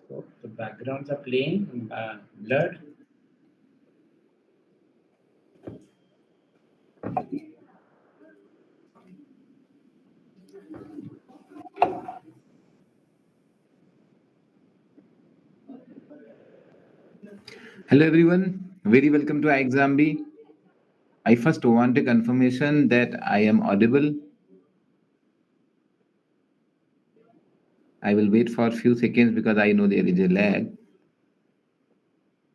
So the backgrounds are plain, blurred. Hello everyone, very welcome to ixamBee. I first want a confirmation that I am audible. I will wait for a few seconds because I know there is a lag.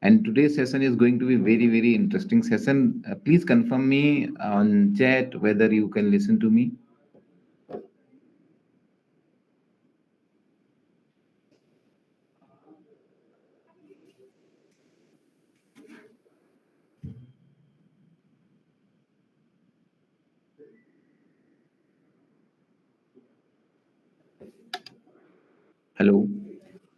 And today's session is going to be very interesting session. Please confirm me on chat whether you can listen to me. Hello.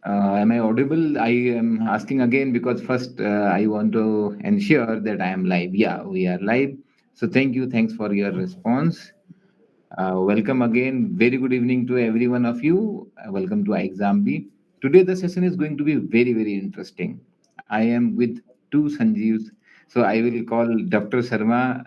Am I audible? I am asking again because first I want to ensure that I am live. Yeah, we are live. So thank you. Thanks for your response. Welcome again. Very good evening to every one of you. Welcome to ixamBee. Today the session is going to be very interesting. I am with two Sanjeevs. So I will call Dr. Sharma.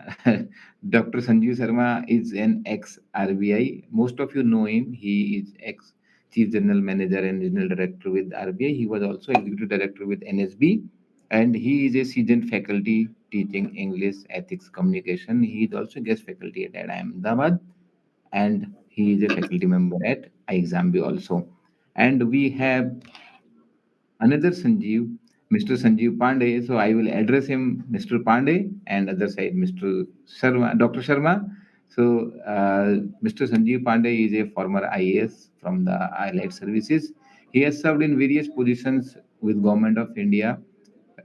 Dr. Sanjeev Sharma is an ex-RBI. Most of you know him. He is ex-Chief General Manager and Regional Director with RBI. He was also Executive Director with NSB. And he is a seasoned faculty teaching English, ethics, communication. He is also guest faculty at Ahmedabad, and he is a faculty member at ixamBee also. And we have another Sanjeev, Mr. Sanjiv Pandey. So I will address him, Mr. Pandey, and other side, Mr. Sharma, Dr. Sharma. So Mr. Sanjiv Pandey is a former IAS from the Allied Services. He has served in various positions with Government of India,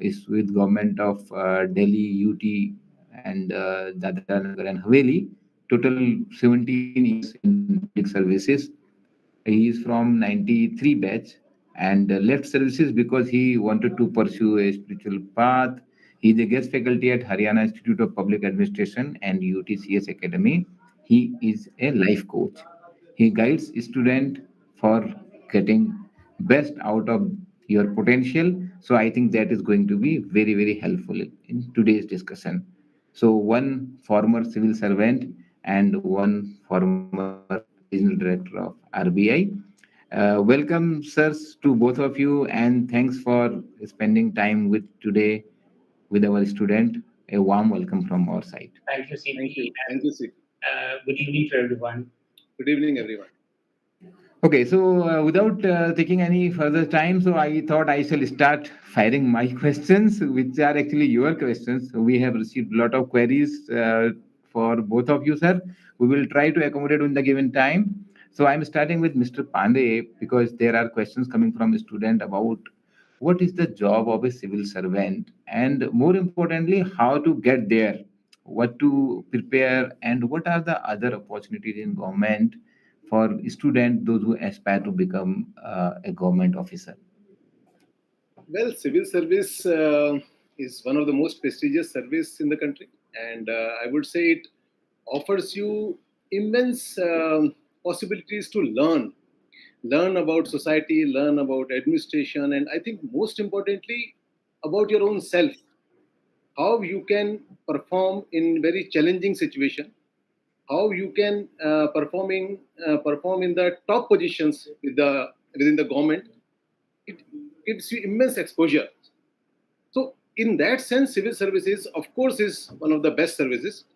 is with Government of Delhi, UT, and Dadra Nagar and Haveli. Total 17 years in public services. He is from 93 batch and left services because he wanted to pursue a spiritual path. He is a guest faculty at Haryana Institute of Public Administration and UTCS Academy. He is a life coach. He guides students for getting best out of your potential. So I think that is going to be very helpful in today's discussion. So one former civil servant and one former regional director of RBI. Welcome, sirs, to both of you, and thanks for spending time with today with our student. A warm welcome from our side. Thank you, Thank CP, you. and Thank you, Sid. good evening to everyone. Good evening, everyone. Okay, so without taking any further time, so I thought I shall start firing my questions, which are actually your questions. We have received a lot of queries for both of you, sir. We will try to accommodate in the given time. So I'm starting with Mr. Pandey because there are questions coming from a student about what is the job of a civil servant, and more importantly, how to get there, what to prepare, and what are the other opportunities in government for students, those who aspire to become a government officer. Well, civil service is one of the most prestigious service in the country, and I would say it offers you immense possibilities to learn about society, learn about administration, and I think most importantly about your own self, how you can perform in very challenging situation, how you can perform in the top positions within the government. It gives you immense exposure. So in that sense, civil services, of course, is one of the best services.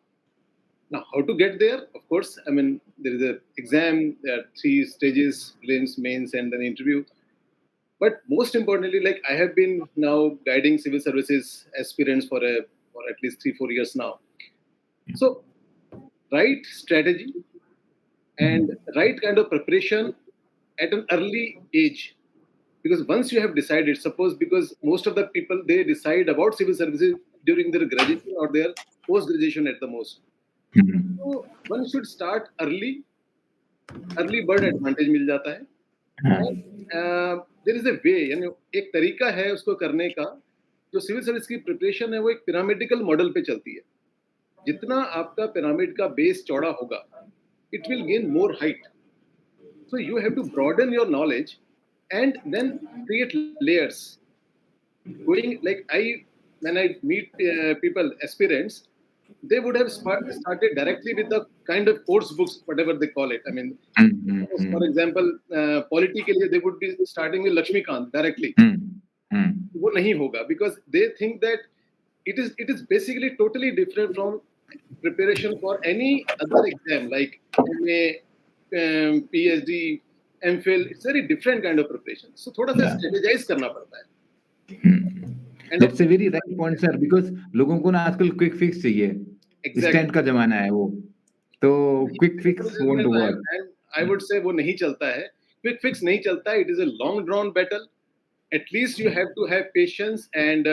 Now, how to get there? Of course, I mean, there is an exam, there are 3 stages: prelims, mains, and then interview. But most importantly, like I have been now guiding civil services aspirants for at least 3-4 years now. So, right strategy and right kind of preparation at an early age, because once you have decided, suppose, because most of the people, they decide about civil services during their graduation or their post graduation at the most. Mhm. So one should start early bird advantage मिल जाता है. और there is a way, यानी एक तरीका है उसको करने का. जो सिविल सर्विस की प्रिपरेशन है वो एक पिरामिडिकल मॉडल पे चलती है. जितना आपका पिरामिड का बेस चौड़ा होगा, it will gain more height. So you have to broaden your knowledge and then create layers. Going like when I meet people, aspirants, they would have started directly with the kind of course books, whatever they call it. I mean, for example, polity के लिए they would be starting with Lakshmikant directly. वो नहीं होगा, because they think that it is basically totally different from preparation for any other exam like MA, PhD, MPhil. It's very different kind of preparation. So थोड़ा सा strategize करना पड़ता है. That's a very right point, sir. Because लोगों को ना आजकल quick fix चाहिए. Instant का जमाना है वो. तो quick fix won't work. And I would say वो नहीं चलता है. Quick fix नहीं चलता है. It is a long drawn battle. At least you have to have patience and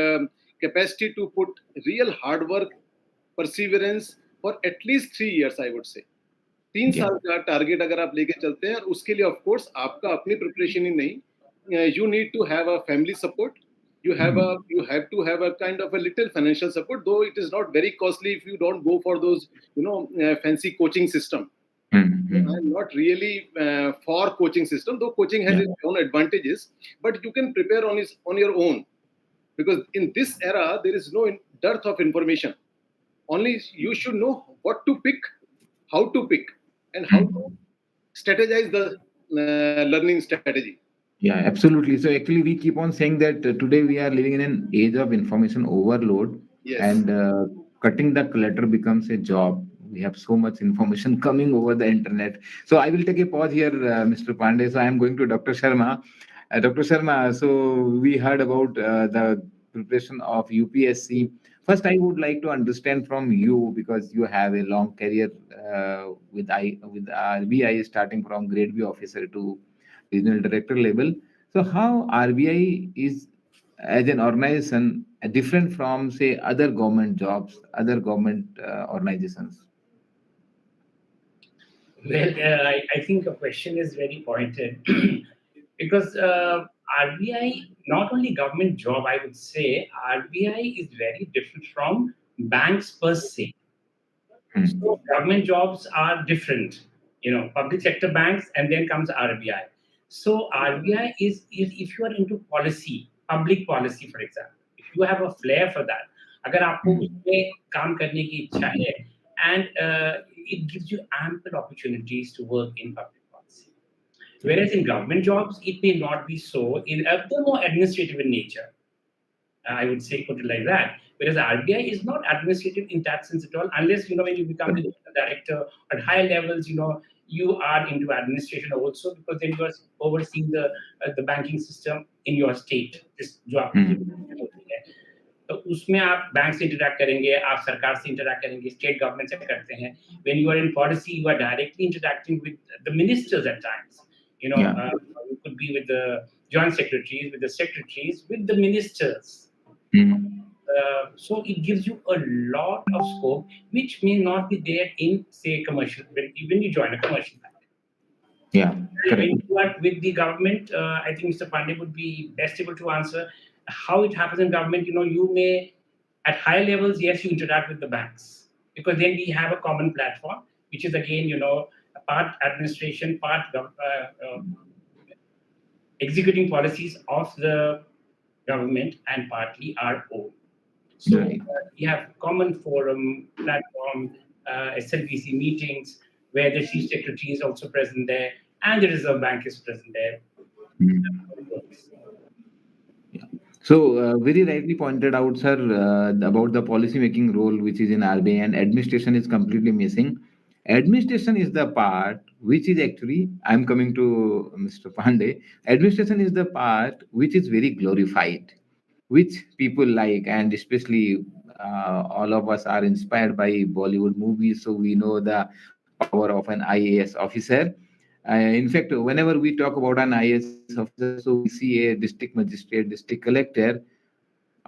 capacity to put real hard work, perseverance for at least 3 years, I would say. 3 साल का target अगर आप लेके चलते हैं, और उसके लिए ऑफ कोर्स आपका अपनी प्रिपरेशन ही नहीं, you need to have a family support. You have to have a kind of a little financial support, though it is not very costly if you don't go for those fancy coaching system. I'm not really for coaching system, though coaching has its own advantages, but you can prepare on your own, because in this era there is no dearth of information. Only you should know what to pick, how to pick, and how to strategize the learning strategy. Yeah, absolutely. So actually, we keep on saying that today we are living in an age of information overload, and cutting the clutter becomes a job. We have so much information coming over the internet. So I will take a pause here, Mr. Pandey. So I am going to Dr. Sharma. Dr. Sharma, so we heard about the preparation of UPSC. First, I would like to understand from you, because you have a long career with RBI, starting from grade B officer to regional director level. So how RBI is as an organization different from, say, other government jobs, other government organizations? Well, I think the question is very pointed because RBI, not only government job, I would say RBI is very different from banks per se. So government jobs are different, public sector banks, and then comes RBI. So RBI is if you are into policy, public policy, for example, if you have a flair for that, अगर आपको उसमें काम करने की इच्छा है, and it gives you ample opportunities to work in public policy. Whereas in government jobs, it may not be so. They're more administrative in nature. I would say, put it like that. Whereas RBI is not administrative in that sense at all, unless when you become the director at higher levels, you are into administration also, because then you are overseeing the banking system in your state. जो आपकी होती है, तो उसमें आप bank से interact करेंगे, आप सरकार से इंटरैक्ट करेंगे, स्टेट गवर्नमेंट से करते हैं. When you are in policy, you are directly interacting with the ministers at times. You could be with the joint secretaries, with the secretaries, with the ministers. So it gives you a lot of scope, which may not be there in, say, commercial, when you join a commercial bank. Yeah, correct. When you are with the government, I think Mr. Pandey would be best able to answer how it happens in government. You may, at higher levels, yes, you interact with the banks, because then we have a common platform, which is again, part administration, part executing policies of the government, and partly our own. So we have common forum, platform, SLBC meetings, where the chief secretary is also present there, and the Reserve Bank is present there. So very rightly pointed out, sir, about the policy making role which is in RBI, and administration is completely missing. Administration is the part which is actually, I'm coming to Mr. Pandey, administration is the part which is very glorified, which people like, and especially all of us are inspired by Bollywood movies, so we know the power of an IAS officer. In fact, whenever we talk about an IAS officer, so we see a district magistrate, district collector.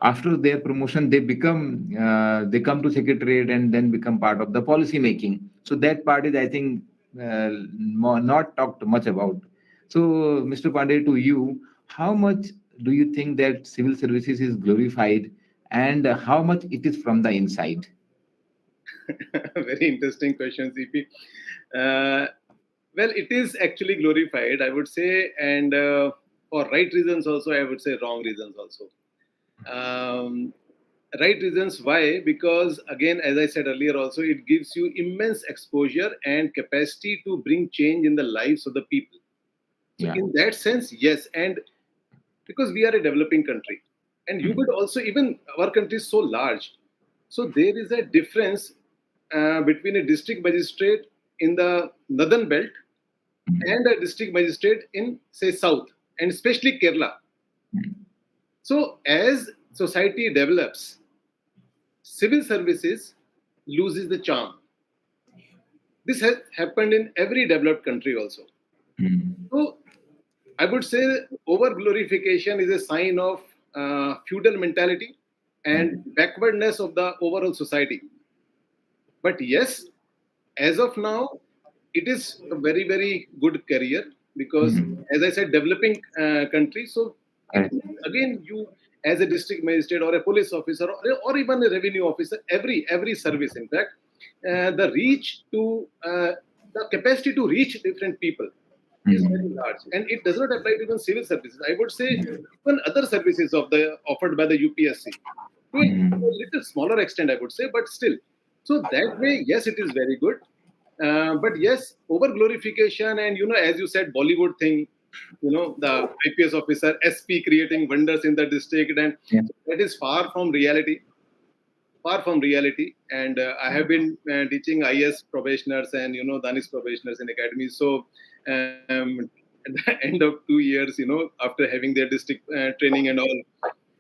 After their promotion, they come to secretariat and then become part of the policy making. So that part is, I think, not talked much about. So, Mr. Pandey, to you, how much do you think that civil services is glorified, and how much it is from the inside? Very interesting question, CP. Well, it is actually glorified, I would say, and for right reasons also, I would say wrong reasons also. Right reasons why? Because again, as I said earlier also, it gives you immense exposure and capacity to bring change in the lives of the people. So Yeah. in that sense, yes. And because we are a developing country, and you would also, even our country is so large, so there is a difference between a district magistrate in the northern belt and a district magistrate in, say, south, and especially Kerala. So as society develops, civil services loses the charm. This has happened in every developed country also. So I would say over glorification is a sign of feudal mentality and backwardness of the overall society. But yes, as of now, it is a very, very good career because, as I said, developing country. So it Correct. again, you as a district magistrate or a police officer or even a revenue officer, every service, in fact, the reach to the capacity to reach different people is very large, and it does not apply to even civil services. I would say even other services of the offered by the UPSC to a little smaller extent, I would say, but still. So that way, yes, it is very good. But yes, over glorification and as you said, Bollywood thing, the IPS officer SP creating wonders in the district, and Yeah. that is far from reality. Far from reality. And I have been teaching IS probationers and Danish probationers in academies. So at the end of 2 years, after having their district training and all,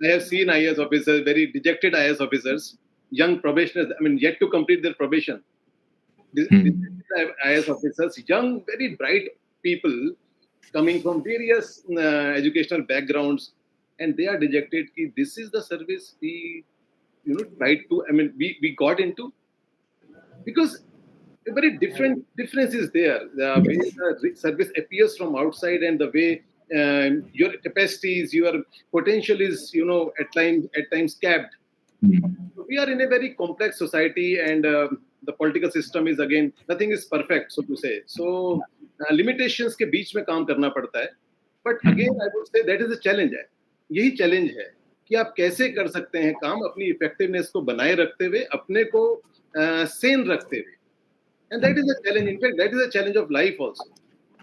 I have seen IS officers, very dejected IS officers, young probationers. I mean, yet to complete their probation. IS officers, young, very bright people coming from various educational backgrounds, and they are dejected. Ki this is the service we tried to. I mean, we got into because a very difference is there. The way the service appears from outside and the way your capacities, your potential is, at times capped. We are in a very complex society, and the political system is, again, nothing is perfect, so to say. So limitations के बीच में काम करना पड़ता है. But again, I would say that is a challenge है. यही challenge है कि आप कैसे कर सकते हैं काम अपनी effectiveness को बनाए रखते हुए, अपने को sane रखते हुए. And that is a challenge. In fact, that is a challenge of life also.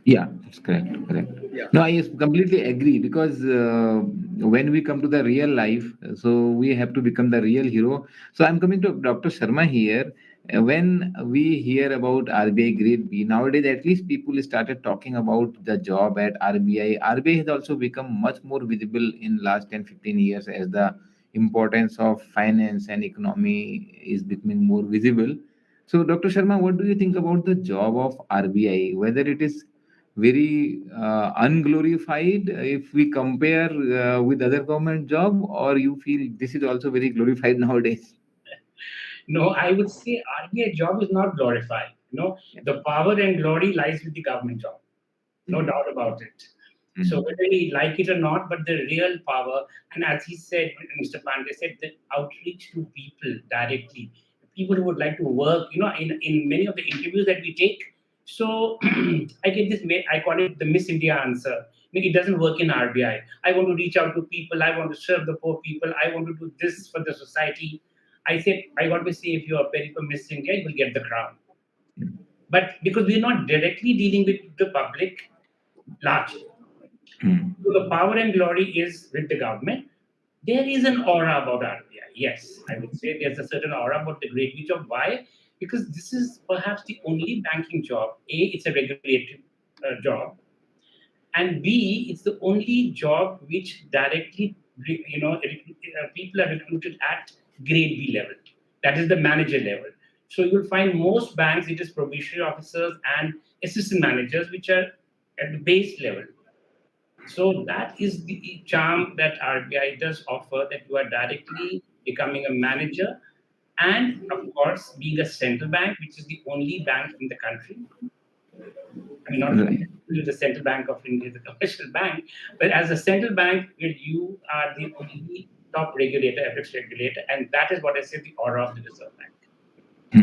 Yeah, that's correct. Correct. Yeah. No, I completely agree because when we come to the real life, so we have to become the real hero. So I'm coming to Dr. Sharma here. When we hear about RBI Grade B, nowadays at least people started talking about the job at RBI. RBI has also become much more visible in last 10, 15 years as the importance of finance and economy is becoming more visible. So, Dr. Sharma, what do you think about the job of RBI? Whether it is very unglorified if we compare with other government job, or you feel this is also very glorified nowadays? No, I would say RBI job is not glorified. The power and glory lies with the government job. No doubt about it. So whether we like it or not, but the real power, and as he said, Mr. Pandey said, the outreach to people directly, people who would like to work, in many of the interviews that we take. So I get this, I call it the Miss India answer. It doesn't work in RBI. I want to reach out to people. I want to serve the poor people. I want to do this for the society. I said, I got to say, if you are very for Miss India, you will get the crown. But because we're not directly dealing with the public largely, so the power and glory is with the government. There is an aura about RBI. Yes, I would say there's a certain aura about the Grade B job. Why? Because this is perhaps the only banking job. A, it's a regulated job, and B, it's the only job which directly, people are recruited at Grade B level. That is the manager level. So you'll find most banks, it is probationary officers and assistant managers, which are at the base level. So that is the charm that RBI does offer, that you are directly becoming a manager, and of course, being a central bank, which is the only bank in the country. I mean, not Right. the Central Bank of India, the commercial bank, but as a central bank, you are the only top regulator, FX regulator, and that is what I say the aura of the Reserve Bank.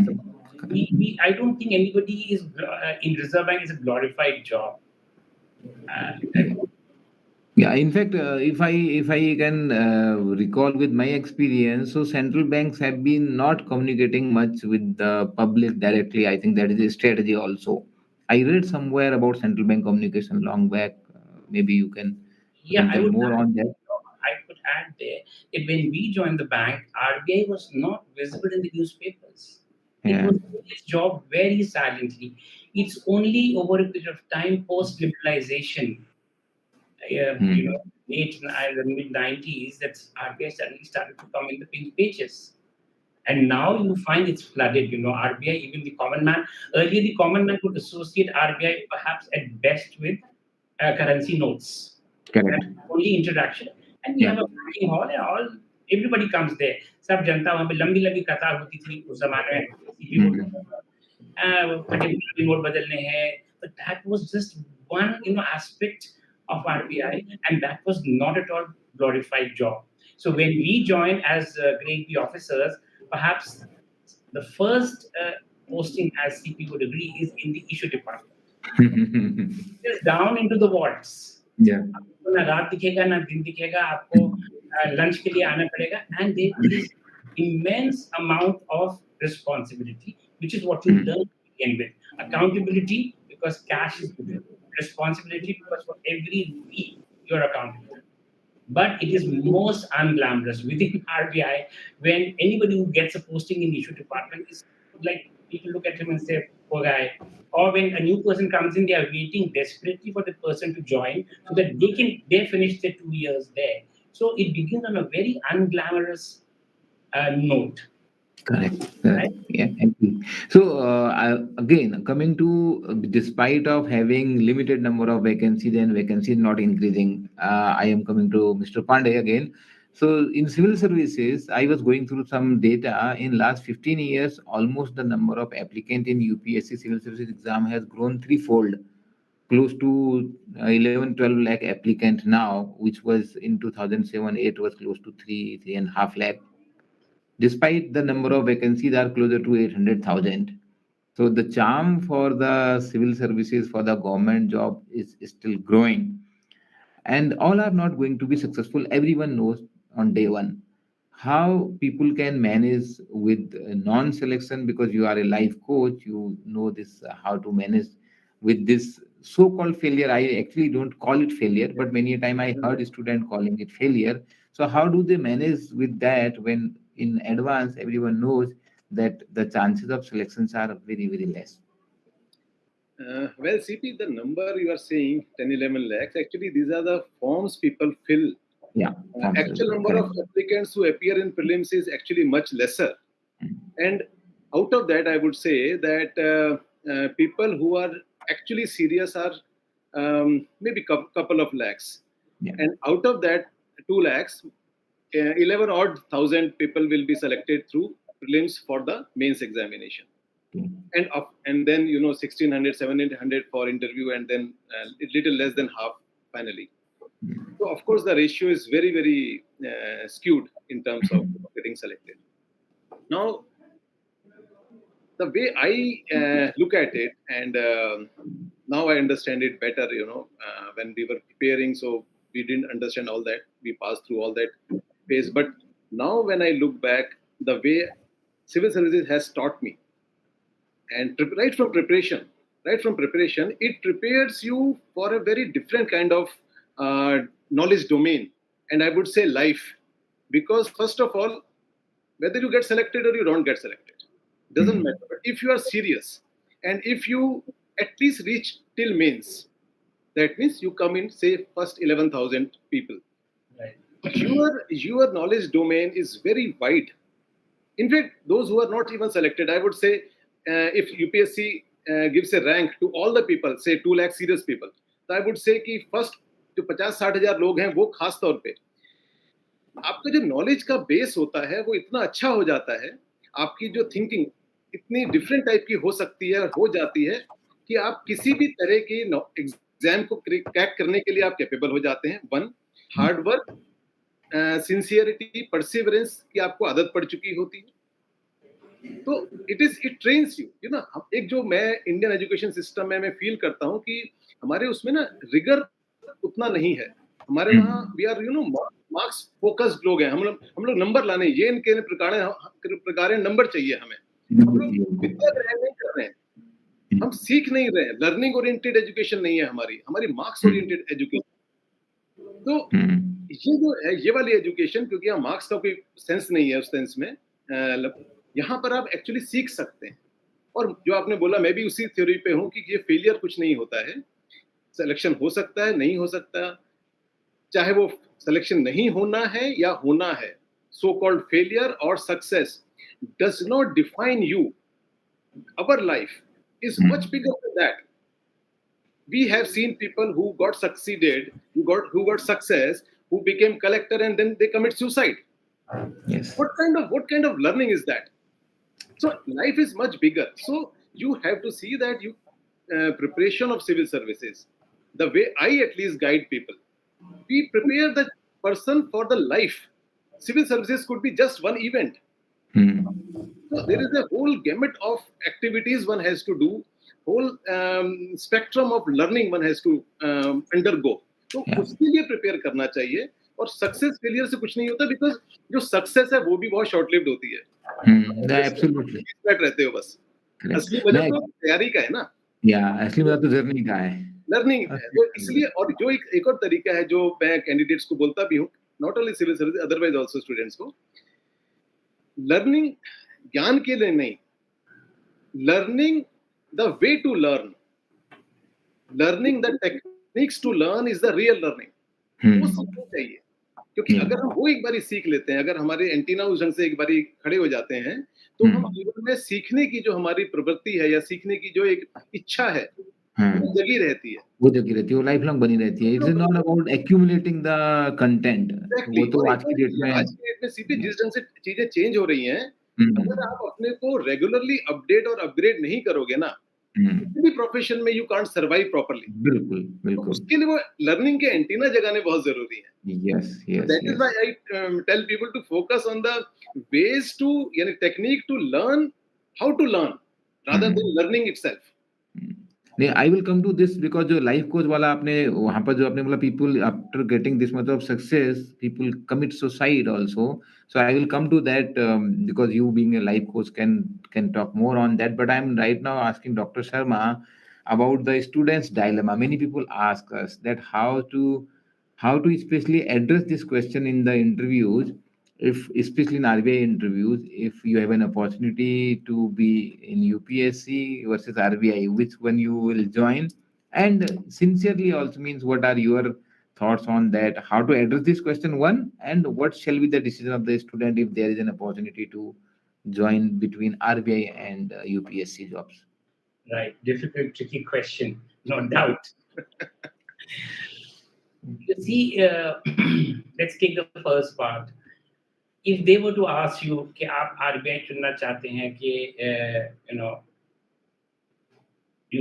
So I don't think anybody is in Reserve Bank is a glorified job. Yeah, in fact, if I can recall with my experience, so central banks have been not communicating much with the public directly. I think that is a strategy also. I read somewhere about central bank communication long back. Maybe you can Yeah, I tell would more add, on that. I could add there that when we joined the bank, RBI was not visible in the newspapers. It Yeah. was doing its job very silently. It's only over a period of time post liberalization, Hmm. the mid 90s, that RBI suddenly started to come in the pink pages. And now you find it's flooded, RBI, even the common man. Earlier, the common man could associate RBI perhaps at best with currency notes. That's Correct. the only interaction. And we Yeah. have a banking hall and everybody comes there. सब जनता वहाँ पे लंबी लंबी कतार होती थी उस जमाने में सीपी को Hmm. फटे नोट बदलने हैं. But that was just one aspect of RBI, and that was not at all glorified job. So when we joined as grade B officers, perhaps the first posting, as CP would agree, is in the issue department. It is down into the wards. Yeah. आपको ना रात दिखेगा ना दिन दिखेगा, आपको lunch के लिए आना पड़ेगा, and there is immense amount of responsibility, which is what you Hmm. learn to begin with. Accountability, because cash is given. Responsibility, because for every rupee you're accountable. But it is most unglamorous within RBI when anybody who gets a posting in the issue department is like people look at him and say, poor guy. Or when a new person comes in, they are waiting desperately for the person to join so that they finish their 2 years there. So it begins on a very unglamorous note, Correct. Correct. right? Yeah. Agree. So again, coming to despite of having limited number of vacancies and vacancies not increasing, I am coming to Mr. Pandey again. So in civil services, I was going through some data. In last 15 years, almost the number of applicant in UPSC civil services exam has grown threefold, close to 11, 12 lakh applicant now, which was in 2007, 8 was close to 3.5 lakh, despite the number of vacancies are closer to 800,000. So the charm for the civil services for the government job is still growing, and all are not going to be successful. Everyone knows on day one how people can manage with non-selection, because you are a life coach, you know this, how to manage with this so-called failure. I actually don't call it failure, but many a time I heard a student calling it failure. So how do they manage with that when in advance everyone knows that the chances of selections are very, very less? Well, CP, the number you are saying, 10, 11 lakhs, actually, these are the forms people fill. Yeah, forms will Actual be number of correct. applicants who appear in prelims is actually much lesser. Mm. And out of that, I would say that people who are actually serious are maybe couple of lakhs. Yeah. And out of that 2 lakhs, 11 odd thousand people will be selected through prelims for the mains examination. Okay. And then 1600, 1700 for interview, and then a little less than half finally. Mm. So of course the ratio is very, very skewed in terms of getting selected. Now the way I look at it, and now I understand it better. When we were preparing, so we didn't understand all that. We passed through all that phase, but now when I look back, the way civil services has taught me, and right from preparation, it prepares you for a very different kind of knowledge domain, and I would say life, because first of all, whether you get selected or you don't get selected doesn't Mm. matter. But if you are serious, and if you at least reach till mains, that means you come in, say, first 11,000 people. Right. Your knowledge domain is very wide. In fact, those who are not even selected, I would say, if UPSC gives a rank to all the people, say 2 lakh serious people, तो I would say कि first जो 50-60 हजार लोग हैं, वो खास तौर पे आपका जो नॉलेज का बेस होता है वो इतना अच्छा हो जाता है, आपकी जो थिंकिंग इतनी डिफरेंट टाइप की हो सकती है और हो जाती है कि आप किसी भी तरह की एग्जाम को क्रैक करने के लिए आप कैपेबल हो जाते हैं. One, hard work, sincerity, perseverance की आपको आदत पड़ चुकी होती है. तो इट ट्रेन्स यू ना. एक जो मैं इंडियन एजुकेशन सिस्टम में मैं फील करता हूँ कि हमारे उसमें ना रिगर उतना नहीं है. हमारे वहाँ वी आर मार्क्स फोकस्ड लोग हैं, हम लोग नंबर लाने, ये इनके प्रकार नंबर चाहिए हमें, हम लोग विद्या ग्रहण नहीं कर रहे हैं, हम सीख नहीं रहे हैं, लर्निंग ओरिएंटेड एजुकेशन नहीं है हमारी मार्क्स ओरिएंटेड एजुकेशन। तो ये जो है ये वाली एजुकेशन, क्योंकि यहाँ मार्क्स का कोई सेंस नहीं है उस सेंस में, यहाँ पर आप एक्चुअली सीख सकते हैं। और जो आपने बोला, मैं भी उसी थ्योरी पे हूँ कि ये फेलियर कुछ नहीं होता है, सिलेक्शन हो सकता है, नहीं हो सकता, चाहे वो सिलेक्शन नहीं होना है या होना है, सो कॉल्ड फेलियर और success does not define you. Our life is much bigger than that. We have seen people who got succeeded, who got success, who became collector, and then they commit suicide. Yes. What kind of learning is that? So life is much bigger. So you have to see that preparation of civil services, the way I at least guide people, we prepare the person for the life. Civil services could be just one event. So there is a whole gamut of activities one has to do, whole spectrum of learning one has to undergo. तो उसके लिए prepare करना चाहिए, और success failure से कुछ नहीं होता, बिकॉज जो सक्सेस है वो भी बहुत शॉर्ट लिव्ड होती है। एब्सोल्युटली रहते हो बस, असली वजह तो तैयारी का है ना, असली वजह तो जर्नी का है, लर्निंग है। तो इसलिए, और जो एक और तरीका है जो मैं कैंडिडेट्स को बोलता भी हूँ, not only civil service, otherwise also students को, लर्निंग ज्ञान के लिए नहीं, learning the way to learn, learning the techniques to learn is the real learning. वो सीखना चाहिए, क्योंकि अगर हम वो एक बारी सीख लेते हैं, अगर हमारे एंटीना उस ढंग से एक बारी खड़े हो जाते हैं, तो हम जीवन में सीखने की जो हमारी प्रवृत्ति है या सीखने की जो एक इच्छा है वो जगी रहती है, वो लाइफ लॉन्ग बनी रहती है। It's not about accumulating the content. वो तो आज की डेट में सीपी जिस ढंग से चीजें चेंज हो रही हैं, अगर आप अपने को रेगुलरली अपडेट और अपग्रेड नहीं करोगे ना, किसी भी प्रोफेशन में यू कांट सर्वाइव प्रॉपर्ली। बिल्कुल बिल्कुल, तो उसके लिए वो लर्निंग के एंटीना जगाने बहुत जरूरी है। Yes yes, that is why I tell people to focus on the ways to, यानी technique to learn how to learn rather than learning itself. नहीं, I will come to this, because जो life coach वाला आपने वहां पर जो आपने बोला, people after getting this much of success people commit suicide also, so I will come to that, because you being a life coach can talk more on that, but I'm right now asking Dr. Sharma about the students dilemma. Many people ask us that how to especially address this question in the interviews, if especially in RBI interviews, if you have an opportunity to be in UPSC versus RBI, which one you will join, and sincerely also means what are your thoughts on that, how to address this question, one, and what shall be the decision of the student if there is an opportunity to join between RBI and UPSC jobs. Right, difficult, tricky question, no doubt. You see, let's take the first part. If they were to ask you कि आप RBI चुनना चाहते हैं कि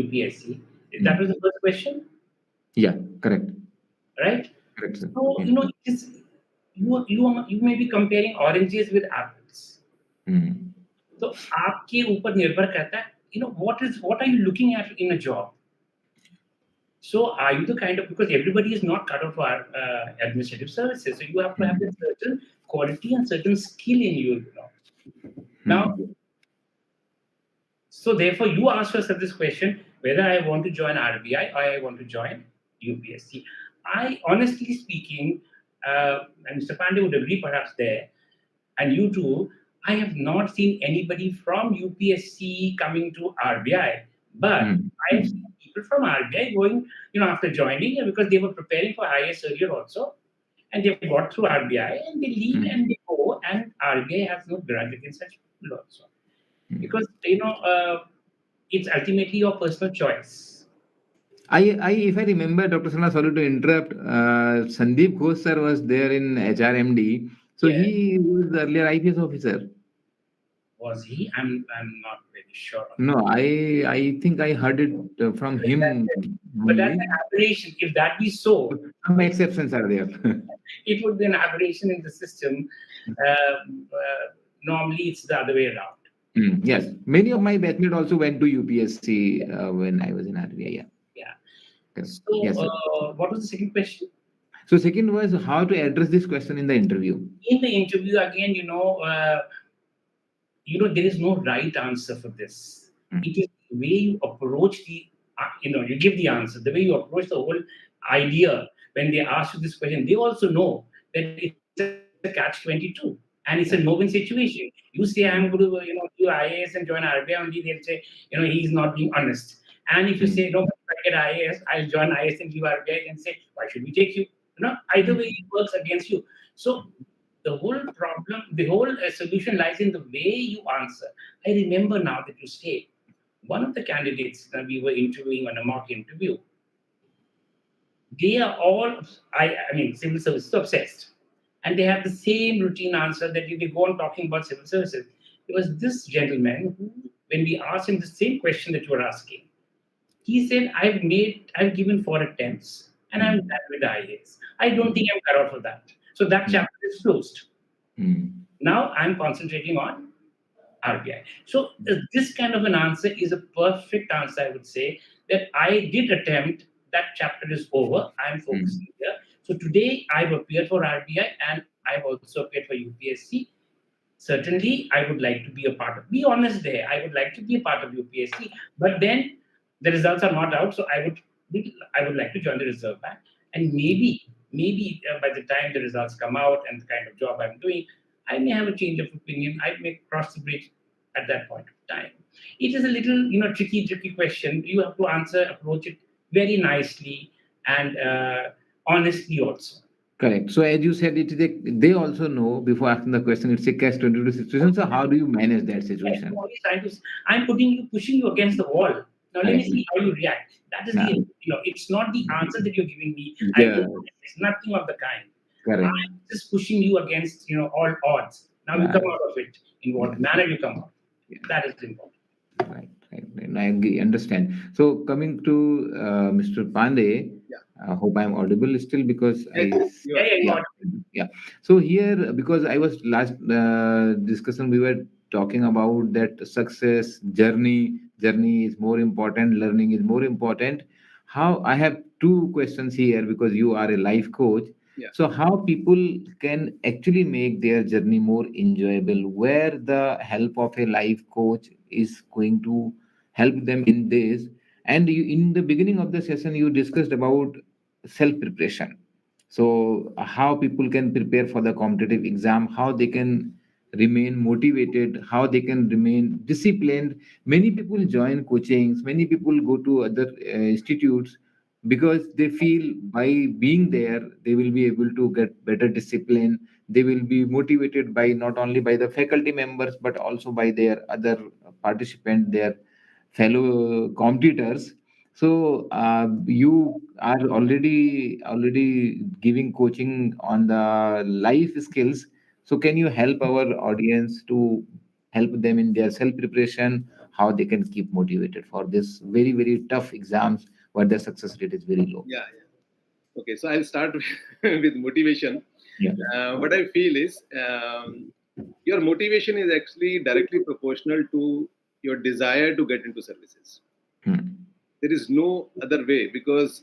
UPSC, that was the first question. Yeah, correct. Right. Correct, sir. So you may be comparing oranges with apples. तो आपके ऊपर निर्भर करता है, what are you looking at in a job? So are you the kind of, because everybody is not cut out for administrative services, so you have to have a certain quality and certain skill in you, Now, so therefore you ask yourself this question, whether I want to join RBI or I want to join UPSC. I, honestly speaking, and Mr. Pandey would agree perhaps there, and you too, I have not seen anybody from UPSC coming to RBI, but I have seen people from RBI going, after joining, because they were preparing for IAS earlier also, and they got through RBI, and they leave and they go, and RBI has no grudge against such people also. Because, it's ultimately your personal choice. If I remember, Dr. Sharma, sorry to interrupt, Sandeep Ghosh sir was there in HRMD. So he was the earlier IPS officer. Was he? I'm not very sure. No, I think I heard it from him. But that's an aberration. If that be so, some exceptions are there. It would be an aberration in the system. Normally, it's the other way around. Yes, many of my batchmates also went to UPSC when I was in RBI. Yeah. So, yes, what was the second question? So second was how to address this question in the interview. In the interview, again, there is no right answer for this. Mm. It is the way you approach you give the answer, the way you approach the whole idea. When they ask you this question, they also know that it's a catch-22 and it's a no-win situation. You say, I'm going to, do IAS and join RBI, only they'll say, he's not being honest. And if you say, no, if I get IAS, I'll join IAS and leave RBI, and say, why should we take you? Either way, it works against you. So the whole problem, the whole solution lies in the way you answer. I remember now that you say, one of the candidates that we were interviewing on a mock interview, they are all, civil services obsessed. And they have the same routine answer that they go on talking about civil services. It was this gentleman who, when we asked him the same question that you were asking, he said, I've given 4 attempts and I'm done with the IAS. I don't think I'm cut out for that. So that chapter is closed. Now I'm concentrating on RBI. So this kind of an answer is a perfect answer, I would say, that I did attempt, that chapter is over, I'm focusing here. So today I've appeared for RBI and I've also appeared for UPSC. Certainly, I would like to be a part of, be honest there, I would like to be a part of UPSC, but then the results are not out, so I would like to join the Reserve Bank. And maybe by the time the results come out and the kind of job I'm doing, I may have a change of opinion. I may cross the bridge at that point of time. It is a little, tricky question. You have to approach it very nicely and honestly also. Correct. So as you said, they also know before asking the question, it's a catch-22 situation. So how do you manage that situation? I'm pushing you against the wall. Now let me see how you react. That is it's not the answer that you're giving me. It's nothing of the kind. Correct. I'm just pushing you against all odds. Now you come out of it. In what manner you come out? That is important. Right. I agree, understand. So coming to Mr. Pandey, I hope I'm audible still because So here, because I was last discussion, we were talking about that success journey is more important, learning is more important. How I have 2 questions here because you are a life coach. So how people can actually make their journey more enjoyable, where the help of a life coach is going to help them in this. And in the beginning of the session, you discussed about self preparation. So how people can prepare for the competitive exam, how they can remain motivated, how they can remain disciplined. Many people join coachings, many people go to other institutes because they feel by being there they will be able to get better discipline. They will be motivated by not only by the faculty members but also by their other participants, their fellow competitors. So you are already giving coaching on the life skills. So can you help our audience to help them in their self preparation, how they can keep motivated for this very, very tough exams where the success rate is very low? Okay, so I'll start with motivation. What I feel is your motivation is actually directly proportional to your desire to get into services. There is no other way because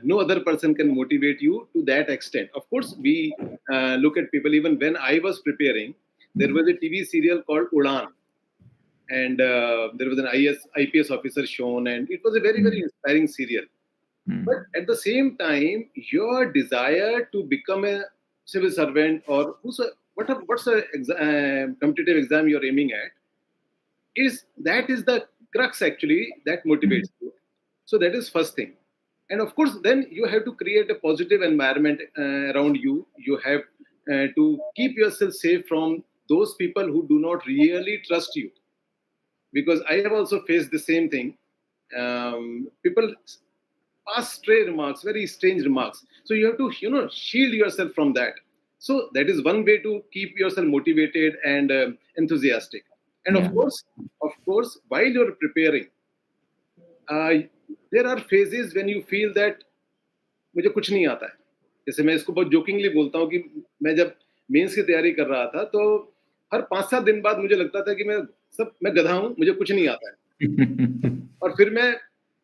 no other person can motivate you to that extent. Of course, we look at people. Even when I was preparing, there was a TV serial called Udan, and there was an IPS officer shown, and it was a very, very inspiring serial. But at the same time, your desire to become a civil servant or what's the competitive exam you're aiming at, is the crux actually that motivates you. So that is first thing. And of course, then you have to create a positive environment around you. You have to keep yourself safe from those people who do not really trust you. Because I have also faced the same thing. People pass stray remarks, very strange remarks. So you have to, shield yourself from that. So that is one way to keep yourself motivated and enthusiastic. And of course, while you're preparing, there are phases when you feel that मुझे कुछ नहीं आता है. जैसे मैं इसको बहुत jokingly बोलता हूँ कि मैं जब मेंस की तैयारी कर रहा था तो हर 5-7 दिन बाद मुझे लगता था कि मैं गधा हूँ, मुझे कुछ नहीं आता है. और फिर मैं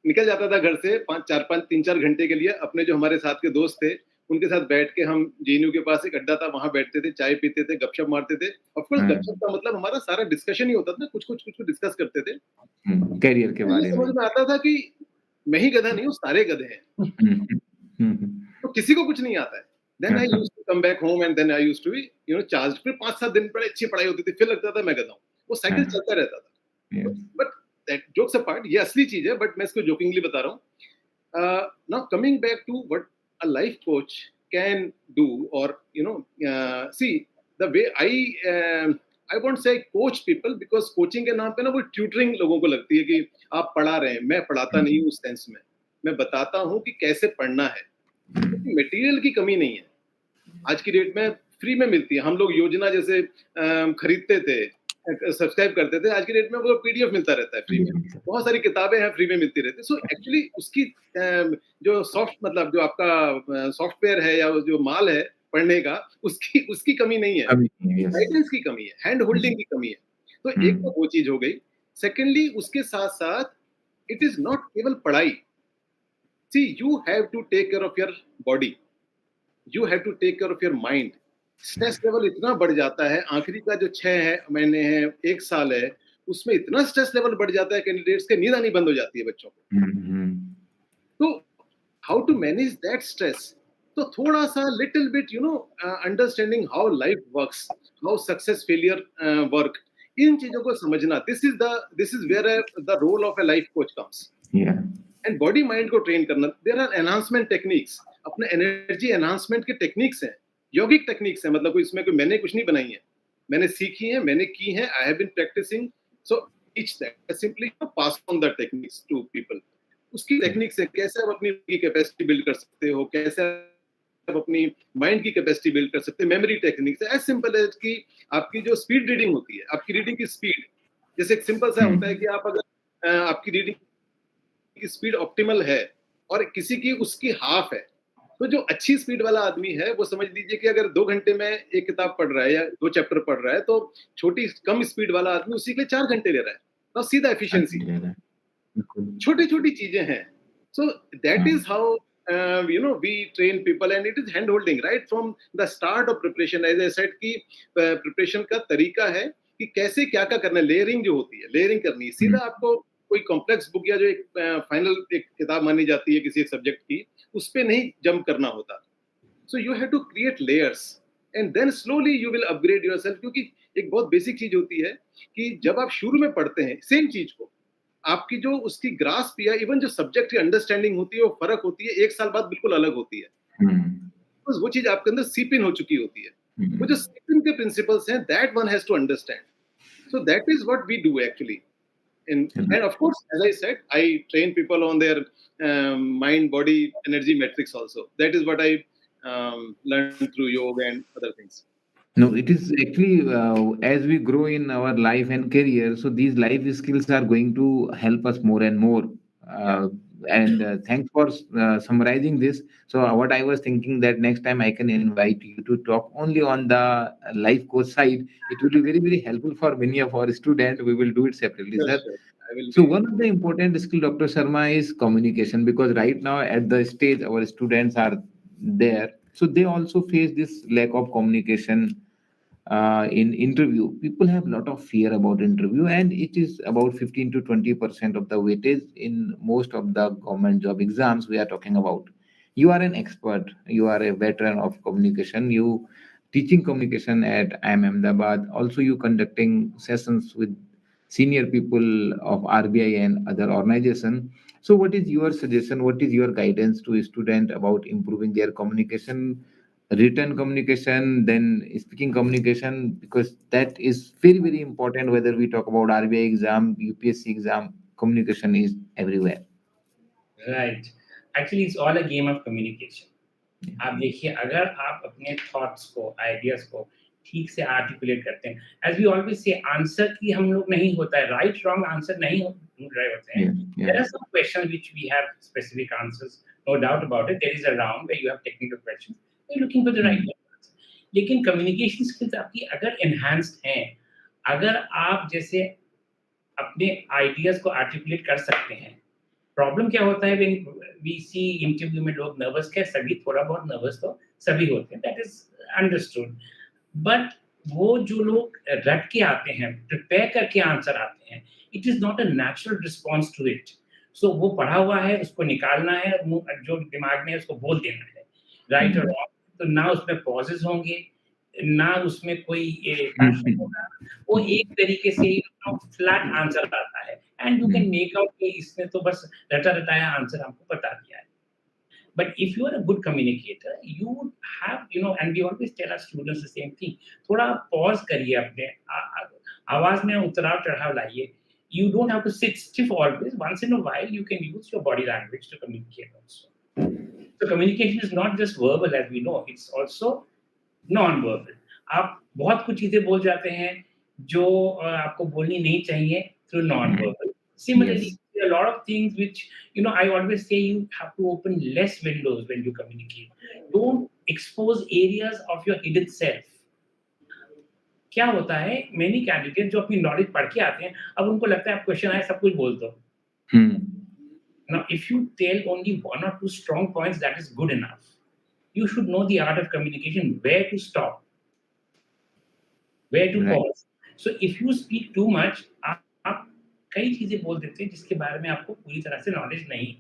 निकल जाता था घर से 3-4 घंटे के लिए. अपने जो हमारे साथ के दोस्त थे उनके साथ बैठ के हम जेएनयू के पास एक अड्डा था, वहां बैठते थे, चाय पीते थे, गपशप मारते थे। ऑफ कोर्स गपशप का मतलब हमारा सारा डिस्कशन ही होता था, कुछ डिस्कस करते थे। करियर के तो ये बारे में। समझ में आता था कि मैं ही गधा नहीं हूँ, सारे गधे हैं, तो किसी को कुछ नहीं आता है। Then I used to come back home and then I used to be, charged. फिर 5-7 दिन बड़े अच्छी पढ़ाई होती थी, फिर लगता था मैं गधा हूँ। वो साइकिल चलता रहता था। But that jokes apart, ये असली चीज है, but मैं इसको जोकिंगली बता रहा हूँ। Now coming back to what a life coach can do, or see the way I won't say coach people, because coaching के नाम पे ना वो tutoring लोगों को लगती है कि आप पढ़ा रहे हैं। मैं पढ़ाता नहीं हूँ उस सेंस में, मैं बताता हूँ कि कैसे पढ़ना है। मटेरियल की कमी नहीं है, आज की डेट में फ्री में मिलती है। हम लोग योजना जैसे खरीदते थे, सब्सक्राइब करते थे, आज की डेट में वो पीडीएफ मिलता रहता है फ्री में। बहुत सारी किताबें हैं फ्री में मिलती रहती। सो एक्चुअली उसकी जो जो आपका सॉफ्टवेयर है या जो माल है पढ़ने का, उसकी कमी नहीं है, गाइडेंस की कमी है, हैंड होल्डिंग की कमी है। तो एक तो वो चीज हो गई। सेकेंडली, उसके साथ साथ इट इज नॉट केवल पढ़ाई। See, you have to take care of your body. You have to take care of your mind. Stress level इतना बढ़ जाता है, आखिरी का जो 6 महीने है, 1 साल है, उसमें इतना स्ट्रेस लेवल बढ़ जाता है, कैंडिडेट्स के नींद आनी बंद हो जाती है बच्चों को। तो how to manage that stress? तो थोड़ा सा little bit understanding how life works, how success failure work, इन चीजों को समझना, this is where the role of a life coach comes. And body mind को ट्रेन करना। देयर आर एनहांसमेंट टेक्निक्स, अपने एनर्जी एनहांसमेंट के टेक्निक्स हैं, yogic techniques हैं। मतलब इसमें कोई मैंने कुछ नहीं बनाई है, मैंने सीखी है, मैंने की है। I have been practising, so teach that, simply pass on the techniques to people. उसकी टेक्निक्स है, कैसे आप अपनी कैपेसिटी बिल्ड कर सकते हो, कैसे आप अपनी माइंड की कैपेसिटी बिल्ड कर सकते हो। Memory techniques as simple as कि आपकी जो स्पीड रीडिंग होती है, आपकी रीडिंग की स्पीड, जैसे एक सिंपल सा होता है कि आप अगर आपकी रीडिंग की स्पीड ऑप्टिमल है और किसी की उसकी हाफ है, तो जो अच्छी स्पीड वाला आदमी है वो समझ लीजिए कि अगर 2 घंटे में एक किताब पढ़ रहा है या 2 चैप्टर पढ़ रहा है, तो छोटी कम स्पीड वाला आदमी उसी के लिए 4 घंटे ले रहा है। तो सीधा एफिशिएंसी, छोटी छोटी चीजें हैं। सो that is how we train people, and it is hand holding right from the start of preparation. As I said कि प्रिपरेशन का तरीका है कि कैसे क्या करना है। लेयरिंग जो होती है, लेयरिंग करनी है। सीधा आपको कोई कॉम्प्लेक्स बुक या जो एक फाइनल एक किताब मानी जाती है किसी एक सब्जेक्ट की, उस पे नहीं जंप करना होता। So you have to create layers and then slowly you will upgrade yourself. क्योंकि एक बहुत बेसिक चीज होती है कि जब आप शुरू में पढ़ते हैं सेम चीज को, आपकी जो उसकी ग्रास्प या इवन जो सब्जेक्ट की अंडरस्टैंडिंग होती है वो फर्क होती है, 1 साल बाद बिल्कुल अलग होती है। तो वो चीज आपके अंदर सीप इन हो चुकी होती है। वो जो सीप इन के प्रिंसिपल्स हैं, that one has to understand. So that is what we do actually. And of course, as I said, I train people on their mind, body, energy metrics also. That is what I learned through yoga and other things. No, it is actually as we grow in our life and career, so these life skills are going to help us more and more. And thanks for summarizing this. So what I was thinking that next time I can invite you to talk only on the life coach side. It will be very, very helpful for many of our students. We will do it separately, sir. So one of the important skill, Dr. Sharma, is communication, because right now at the stage our students are there, so they also face this lack of communication in interview. People have a lot of fear about interview, and it is about 15 to 20% of the weightage in most of the government job exams we are talking about. You are an expert, you are a veteran of communication, you teaching communication at IIM Ahmedabad, also you conducting sessions with senior people of RBI and other organization. So what is your suggestion, what is your guidance to a student about improving their communication, written communication, then speaking communication, because that is very, very important. Whether we talk about RBI exam, UPSC exam, communication is everywhere. Right. Actually, it's all a game of communication. आप देखिए, अगर आप अपने thoughts को, ideas को ठीक से articulate करते हैं, as we always say, answer की हम लोग नहीं होता है, राइट रॉन्ग आंसर नहीं ढूंढ रहे होते हैं। There are some question which we have specific answers, no doubt about it. There is a round where you have technical questions, you are looking for the right answer. लेकिन communication skills आपकी अगर enhanced हैं, अगर आप जैसे अपने ideas को articulate कर सकते हैं, प्रॉब्लम क्या होता है व्हेन वी सी इंटरव्यू में लोग नर्वस, क्या सभी थोड़ा बहुत नर्वस तो सभी होते हैं, दैट इज अंडरस्टूड, बट वो जो लोग रट के आते हैं, प्रिपेयर करके आंसर आते हैं, it is not a natural response to it. So वो पढ़ा हुआ है, उसको निकालना है, जो दिमाग में है उसको बोल देना है, राइट और रॉन्ग। तो ना उसमें पॉजेज होंगे, ना उसमें कोई पैशन होगा, वो एक तरीके से फ्लैट आंसर आता है, and you can make out कि इसने तो बस रटा रटाया आंसर हमको बता दिया है। But if you are a good communicator, you would have, and we always tell our students the same thing. थोड़ा pause करिए अपने आवाज में उतराव चढ़ाव लाइए. You don't have to sit stiff always. Once in a while, you can use your body language to communicate also. So communication is not just verbal, as we know. It's also non-verbal. आप बहुत कुछ चीजें बोल जाते हैं जो आपको बोलनी नहीं चाहिए through non-verbal. Similarly, Yes. there are a lot of things which, I always say you have to open less windows when you communicate. Don't expose areas of your hidden self. क्या होता है, many candidates जो अपनी knowledge पढ़ के आते हैं, अब उनको लगता है आप क्वेश्चन आए सब कुछ बोल दो. Now, if you tell only one or two strong points, that is good enough. You should know the art of communication, where to stop, where to pause. So if you speak too much, आप कई चीजें बोल देते हैं जिसके बारे में आपको पूरी तरह से नॉलेज नहीं.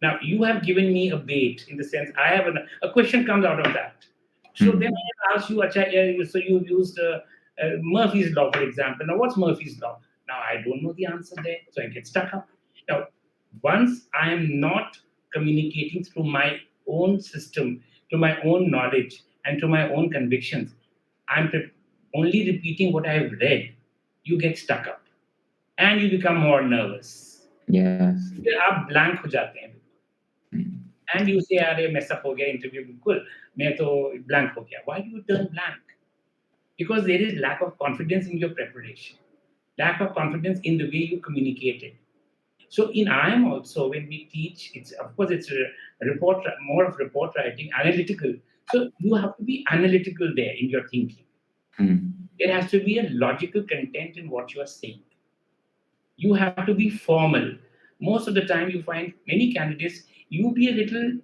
Now you have given me a bait in the sense I have a question comes out of that. So then I ask you, so you used Murphy's law, for example. Now what's Murphy's law? Now I don't know the answer there, so I get stuck up. Now, once I am not communicating through my own system, to my own knowledge, and to my own convictions, I'm only repeating what I have read. You get stuck up, and you become more nervous. Yes. फिर आप blank हो जाते हैं. And you say, अरे mess up हो गया interview, बिल्कुल मैं तो blank हो गया. Why do you turn blank? Because there is lack of confidence in your preparation, lack of confidence in the way you communicated. So in IIM also, when we teach, it's of course it's a report, more of report writing, analytical. So you have to be analytical there in your thinking. There has to be a logical content in what you are saying. You have to be formal. Most of the time you find many candidates, you be a little,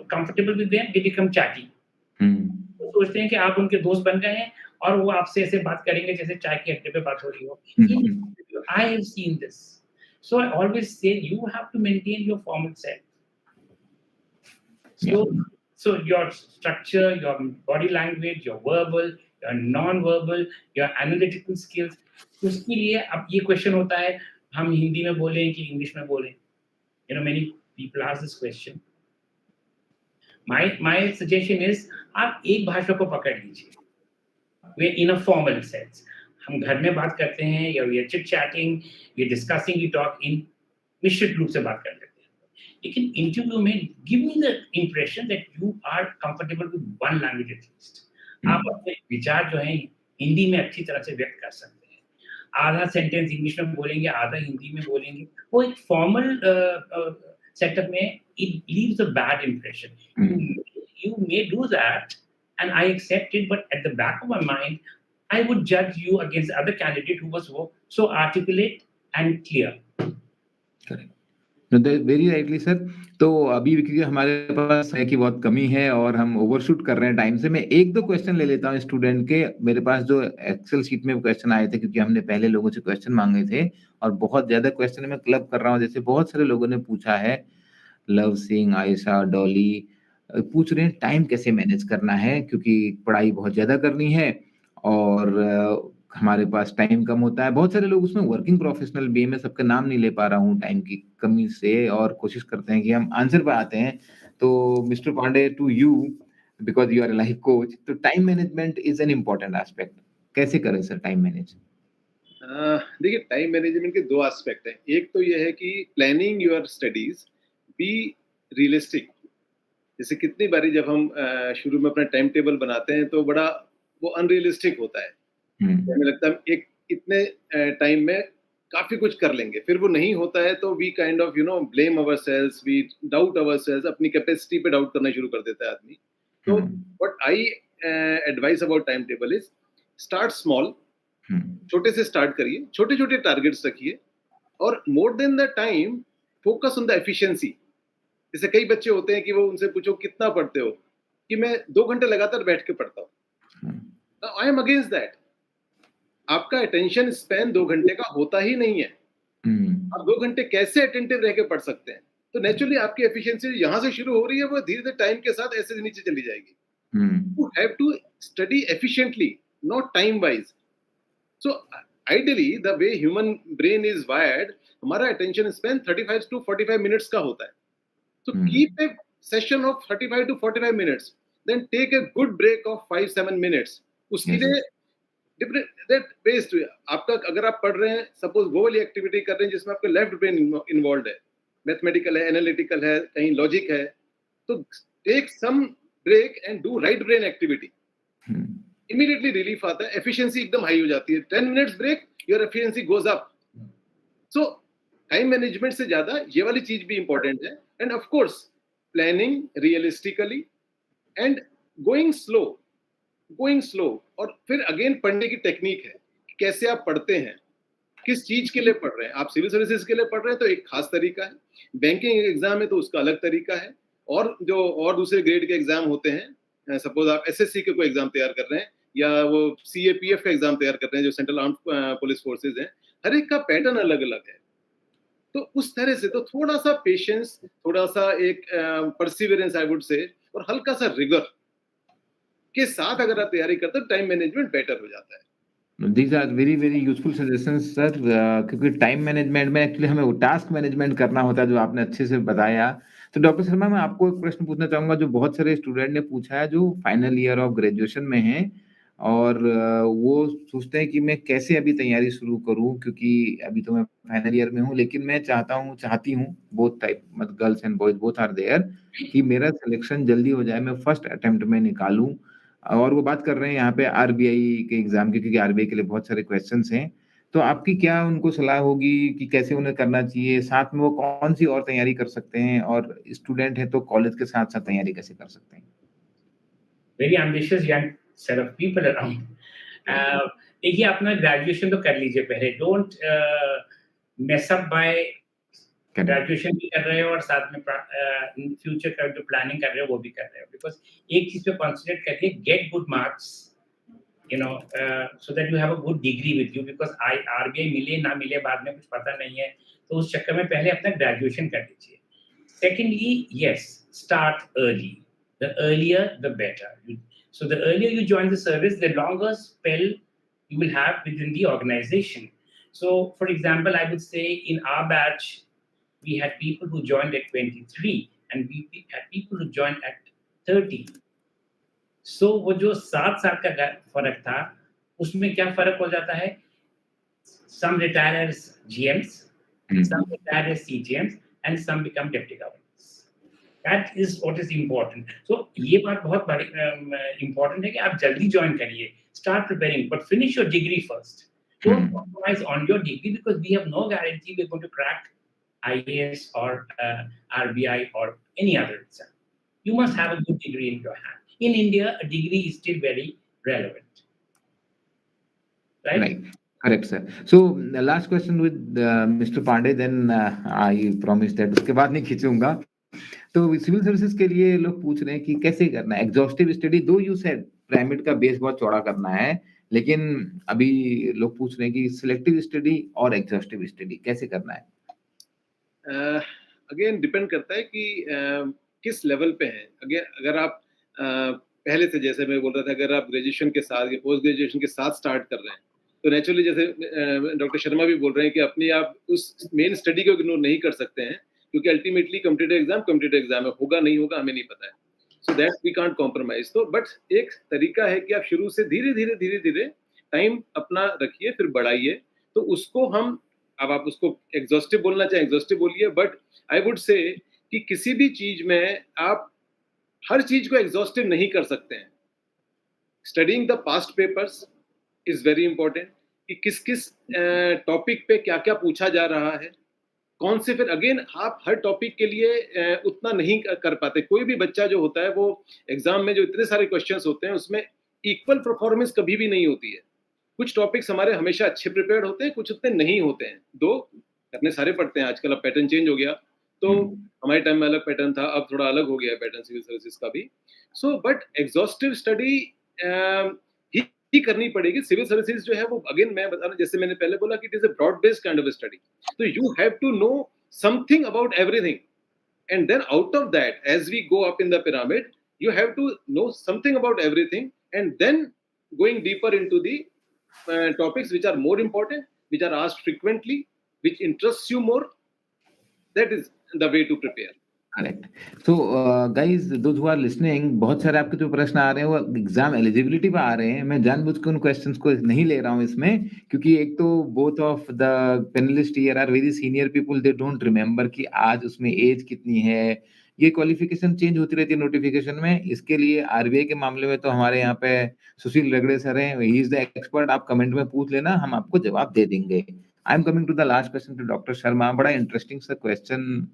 comfortable with them, they become chatty. वो सोचते हैं कि आप उनके दोस्त बन गए हैं और वो आपसे ऐसे बात करेंगे जैसे चाय के अड्डे पे बात हो रही हो. I have seen this. So I always say you have to maintain your formal self. So your structure, your body language, your verbal, your non-verbal, your analytical skills. उसके लिए अब ये क्वेश्चन होता है, हम हिंदी में बोलें कि इंग्लिश में बोलें. Many people ask this question. My suggestion is आप एक भाषा को पकड़ लीजिए. We in a formal sense. हम घर में बात करते हैं या we are chit chatting, we are discussing, we talk in निश्चित रूप से बात कर लेते हैं. लेकिन इंटरव्यू में give me the impression that you are comfortable with one language at least. आप अपने विचार जो हैं हिंदी में अच्छी तरह से व्यक्त कर सकते हैं. आधा सेंटेंस इंग्लिश में बोलेंगे, आधा हिंदी में बोलेंगे. वो एक फॉर्मल सेटअप में it leaves a bad impression. You may do that, and I accept it, but at the back of my mind, I would judge you against the other candidate who was so articulate and clear. Correct. Very rightly sir. तो अभी क्योंकि हमारे पास समय की बहुत कमी है और हम ओवरशूट कर रहे हैं टाइम से, मैं एक दो क्वेश्चन ले लेता हूँ स्टूडेंट के. मेरे पास जो एक्सेल शीट में क्वेश्चन आए थे, क्योंकि हमने पहले लोगों से क्वेश्चन मांगे थे और बहुत ज्यादा क्वेश्चन मैं क्लब कर रहा हूँ. जैसे बहुत सारे लोगों ने पूछा है, लव सिंह, आयशा, डॉली पूछ रहे हैं टाइम कैसे मैनेज करना है, क्योंकि पढ़ाई बहुत ज्यादा करनी है और हमारे पास टाइम कम होता है. बहुत सारे लोग उसमें वर्किंग प्रोफेशनल भी, मैं सबका नाम नहीं ले पा रहा हूँ टाइम की कमी से, और कोशिश करते हैं कि हम आंसर पे आते हैं. तो Mister Pandey, to you, because you are a life coach, तो time management is an important aspect. कैसे करें सर टाइम मैनेज? देखिए, टाइम मैनेजमेंट के दो एस्पेक्ट हैं. एक तो ये है कि planning your studies, be realistic. जैसे कितनी बारी जब हम शुरू में अपना टाइम टेबल बनाते हैं तो बड़ा वो अनरियलिस्टिक होता है. हमें लगता है एक इतने टाइम में काफी कुछ कर लेंगे, फिर वो नहीं होता है तो we kind of blame ourselves, we doubt ourselves, अपनी कैपेसिटी पे डाउट करना शुरू कर देता है आदमी. तो what I advise about time table is start small. छोटे से स्टार्ट करिए, छोटे छोटे टारगेट्स रखिए, और more than the time focus on the efficiency. जैसे कई बच्चे होते हैं कि वो उनसे पूछो कितना पढ़ते हो, कि मैं 2 घंटे लगातार बैठ के पढ़ता हूँ. I am against that. आपका अटेंशन स्पैन 2 घंटे का होता ही नहीं है. आप 2 घंटे कैसे अटेंटिव रह के पढ़ सकते हैं? तो नेचुरली आपकी एफिशिएंसी यहाँ से शुरू हो रही है, वो धीरे धीरे टाइम के साथ ऐसे नीचे चली जाएगी. You have to study efficiently, not time wise. So ideally the way human brain is wired, हमारा attention span 35 to 45 minutes का होता है. So keep a session of 35 to 45 minutes, then take a good break of 5-7 minutes. उसके लिए different ways to, आपका अगर आप पढ़ रहे हैं, suppose वो वाली एक्टिविटी कर रहे हैं जिसमें आपका लेफ्ट ब्रेन इन्वॉल्व है, मैथमेटिकल है, एनालिटिकल है, कहीं लॉजिक है, तो take some break and do right brain activity. Immediately relief आता है, efficiency एकदम हाई हो जाती है. 10 minutes break, your efficiency goes up. So time management से ज्यादा ये वाली चीज भी important है. And of course planning realistically and going slow. और फिर अगेन पढ़ने की टेक्निक है, कैसे आप पढ़ते हैं, किस चीज के लिए पढ़ रहे हैं. आप सिविल सर्विसेज के लिए पढ़ रहे हैं तो एक खास तरीका है, बैंकिंग एग्जाम है तो उसका अलग तरीका है, और जो और दूसरे ग्रेड के एग्जाम होते हैं, सपोज आप एसएससी के कोई एग्जाम तैयार कर रहे हैं या वो सीएपीएफ का एग्जाम तैयार कर रहे हैं जो सेंट्रल आर्म्ड पुलिस फोर्सेज हैं, हर एक का पैटर्न अलग अलग है. तो उस तरह से तो थोड़ा सा पेशेंस, थोड़ा सा एक परसिवियरेंस आई वुड से, और हल्का सा रिगर के साथ अगर आप तैयारी करते हो, टाइम मैनेजमेंट बेटर हो जाता है. These are very very useful suggestions sir, क्योंकि टाइम मैनेजमेंट में एक्चुअली हमें वो टास्क मैनेजमेंट करना होता है जो आपने अच्छे से बताया. तो डॉक्टर शर्मा, मैं आपको एक प्रश्न पूछना चाहूंगा जो बहुत सारे स्टूडेंट ने पूछा है, जो फाइनल ईयर ऑफ ग्रेजुएशन में हैं और वो सोचते हैं कि मैं कैसे अभी तैयारी शुरू करूं, क्योंकि अभी तो मैं फाइनल ईयर में हूं, लेकिन मैं चाहती हूं बोथ टाइप, मतलब girls and boys both are there, कि मेरा सिलेक्शन जल्दी हो जाए, मैं फर्स्ट अटेम्प्ट में निकालूं. और वो बात कर रहे हैं यहाँ पे आरबीआई के एग्जाम की, क्योंकि आरबीआई के लिए बहुत सारे क्वेश्चंस हैं. तो आपकी क्या उनको सलाह होगी कि कैसे उन्हें करना चाहिए, साथ में वो कौन सी और तैयारी कर सकते हैं, और स्टूडेंट है तो कॉलेज के साथ साथ तैयारी कैसे कर सकते हैं? Very ambitious young set of people around. देखिए, अपना ग्रेजुएशन तो कर लीजिए पहले. Don't mess up by graduation भी कर रहे हो और साथ में फ्यूचर का जो प्लानिंग कर रहे हो वो भी कर रहे हो. बिकॉज एक चीज पे कॉन्सेंट्रेट करिए, get good marks, you know, so that you have a good degree with you, because RBI मिले ना मिले बाद में कुछ पता नहीं है. तो उस चक्कर में पहले अपना ग्रेजुएशन कर लीजिए. Secondly, yes, start early. The earlier, the better. So the earlier you join the service, the longer spell you will have within the organization. So, for example, I would say in our batch, we had people who joined at 23 and we had people who joined at 30. So वो जो 7 साल का फर्क था, उसमें क्या फर्क हो जाता है? Some retire as GMs, some retire as CGMs, and some become deputy governors. That is what is important. So ये बात बहुत बड़ी important है कि आप जल्दी join करिए, start preparing, but finish your degree first. Don't compromise on your degree, because we have no guarantee we're going to crack IAS or RBI or any other exam. You must have a good degree in your hand. In India, a degree is still very relevant. Right? Correct, sir. So the last question with Mr. Pandey, then I promise that उसके बाद नहीं खींचूंगा. तो civil services के लिए लोग पूछ रहे हैं कि कैसे करना है एग्जॉस्टिव स्टडी. दो यू सेड पिरामिड का बेस बहुत चौड़ा करना है, लेकिन अभी लोग पूछ रहे हैं कि सिलेक्टिव स्टडी और एग्जॉस्टिव स्टडी कैसे करना है. अगेन डिपेंड करता है कि किस लेवल पे हैं. अगर आप पहले से, जैसे मैं बोल रहा था, अगर आप ग्रेजुएशन के साथ या पोस्ट ग्रेजुएशन के साथ स्टार्ट कर रहे हैं, तो नेचुरली जैसे डॉक्टर शर्मा भी बोल रहे हैं कि अपनी आप उस मेन स्टडी को इग्नोर नहीं कर सकते हैं, क्योंकि अल्टीमेटली कॉम्पिटिटिव एग्जाम है, होगा नहीं होगा हमें नहीं पता है. So that we can't compromise. तो बट एक तरीका है कि आप शुरू से धीरे धीरे टाइम अपना रखिए, फिर बढ़ाइए. तो उसको हम, अब आप उसको एग्जॉस्टिव बोलना चाहे एग्जॉस्टिव बोलिए, बट आई वुड से कि किसी भी चीज में आप हर चीज को एग्जॉस्टिव नहीं कर सकते हैं. Studying the past papers is very important, कि किस किस टॉपिक पे क्या क्या पूछा जा रहा है, कौन से. फिर अगेन आप हर टॉपिक के लिए उतना नहीं कर पाते. कोई भी बच्चा जो होता है वो एग्जाम में जो इतने सारे क्वेश्चंस होते हैं उसमें इक्वल परफॉर्मेंस कभी भी नहीं होती है. कुछ टॉपिक्स हमारे हमेशा अच्छे प्रिपेयर्ड होते हैं, कुछ उतने नहीं होते हैं. दो करने सारे पढ़ते हैं आजकल, अब पैटर्न चेंज हो गया. तो हमारे टाइम में अलग पैटर्न था, अब थोड़ा अलग हो गया पैटर्न सिविल सर्विसेज का भी. सो बट एग्जॉस्टिव स्टडी ही करनी पड़ेगी. सिविल सर्विसेज जो है वो अगेन मैं बता रहा हूँ, जैसे मैंने पहले बोला कि it is a broad based kind of study. तो you have to know something about everything, and then out of that, as we go up in the pyramid, you have to know something about everything, and then going deeper into the topics which are more important, which are asked frequently, which interests you more. That is the way to prepare. Correct. So guys those who are listening, बहुत सारे आपके जो प्रश्न आ रहे हैं वो exam eligibility पे आ रहे हैं. मैं जानबूझ के उन क्वेश्चंस को नहीं ले रहा हूं इसमें, क्योंकि एक तो both of the panelist here are very senior people, they don't remember कि आज उसमें एज कितनी है. ये क्वालिफिकेशन चेंज होती रहती है नोटिफिकेशन में. इसके लिए आरबीआई के मामले में तो हमारे यहाँ पे सुशील रगड़े सर हैं, ही इज द एक्सपर्ट. आप कमेंट में पूछ लेना, हम आपको जवाब दे देंगे. I am coming to the last question to doctor Sharma. बड़ा इंटरेस्टिंग सा क्वेश्चन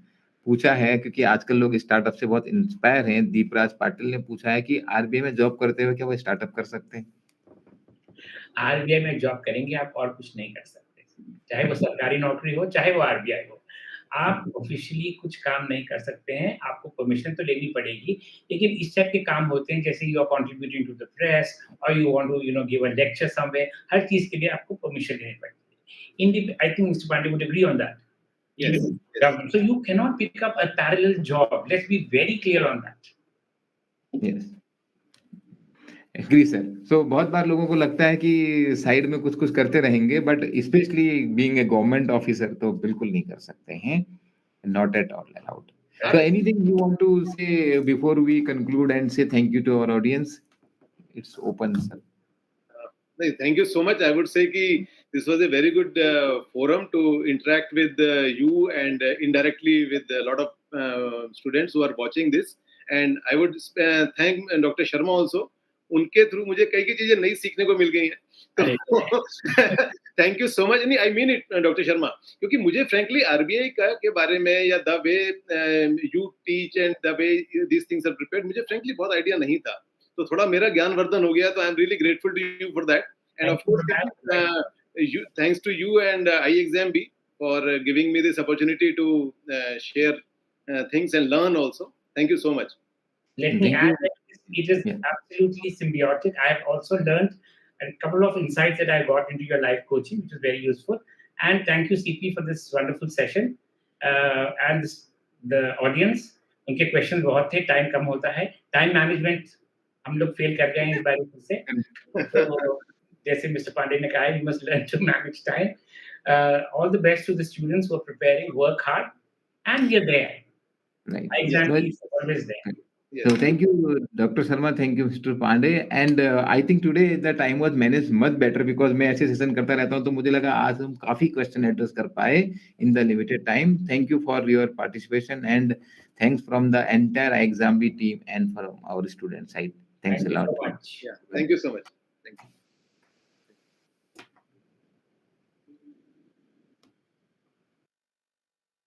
पूछा है, क्योंकि आजकल लोग स्टार्टअप से बहुत इंस्पायर हैं. दीपराज पाटिल ने पूछा है कि आरबीआई में जॉब करते हुए क्या वो स्टार्टअप कर सकते हैं? आरबीआई में जॉब करेंगे आप, और कुछ नहीं कर सकते. चाहे वो सरकारी नौकरी हो, चाहे वो आरबीआई हो, आप ऑफिशियली कुछ काम नहीं कर सकते हैं. आपको परमिशन तो लेनी पड़ेगी, लेकिन इस टाइप के काम होते हैं जैसे you are contributing to the press और you want to give a lecture somewhere. हर चीज के लिए आपको परमिशन लेनी पड़ती है. I think Mister Pandey would agree on that. Yes. So you cannot pick up a parallel job. Let's be very clear on that. Yes. Agree sir. So बहुत बार लोगों को लगता है कि साइड में कुछ कुछ करते रहेंगे, but specially being a government officer तो बिल्कुल नहीं कर सकते हैं. Not at all allowed. So anything you want to say before we conclude and say thank you to our audience? It's open sir. Thank you so much. I would say कि this was a very good forum to interact with you and indirectly with a lot of students who are watching this. And I would thank Dr. Sharma also. उनके through मुझे कई कई चीजें नई सीखने को मिल गई हैं. तो थैंक यू सो मच. नहीं, I mean it doctor Sharma, क्योंकि मुझे फ्रैंकली आरबीआई का के बारे में या the way you teach and the way these things are prepared, मुझे फ्रैंकली बहुत आइडिया नहीं था. तो थोड़ा मेरा ज्ञानवर्धन हो गया. तो I am really grateful to you for that. And of course thanks to you and ixamBee for giving me this opportunity to share things and learn also. Thank you so much. Let me add that it is absolutely symbiotic. I have also learned a couple of insights that I got into your live coaching, which is very useful. And thank you, CP, for this wonderful session. And the audience, उनके questions बहुत थे, time कम होता है. Time management हम लोग fail कर गए हैं इस बार फिर से. तो जैसे Mr. Pandey ने कहा, we must learn to manage time. All the best to the students who are preparing. Work hard, and we are there. Right. Example is always there. Yes. So thank you, Dr. Sharma. Thank you, Mr. Pandey. And I think today the time was managed much better because मैं ऐसे session करता रहता हूँ, तो मुझे लगा आज हम काफी क्वेश्चन एड्रेस कर पाए in the limited time. Thank you for your participation and thanks from the entire ixamBee team and from our student side. Thanks a lot. Thank you so much. Yeah, thank you so much.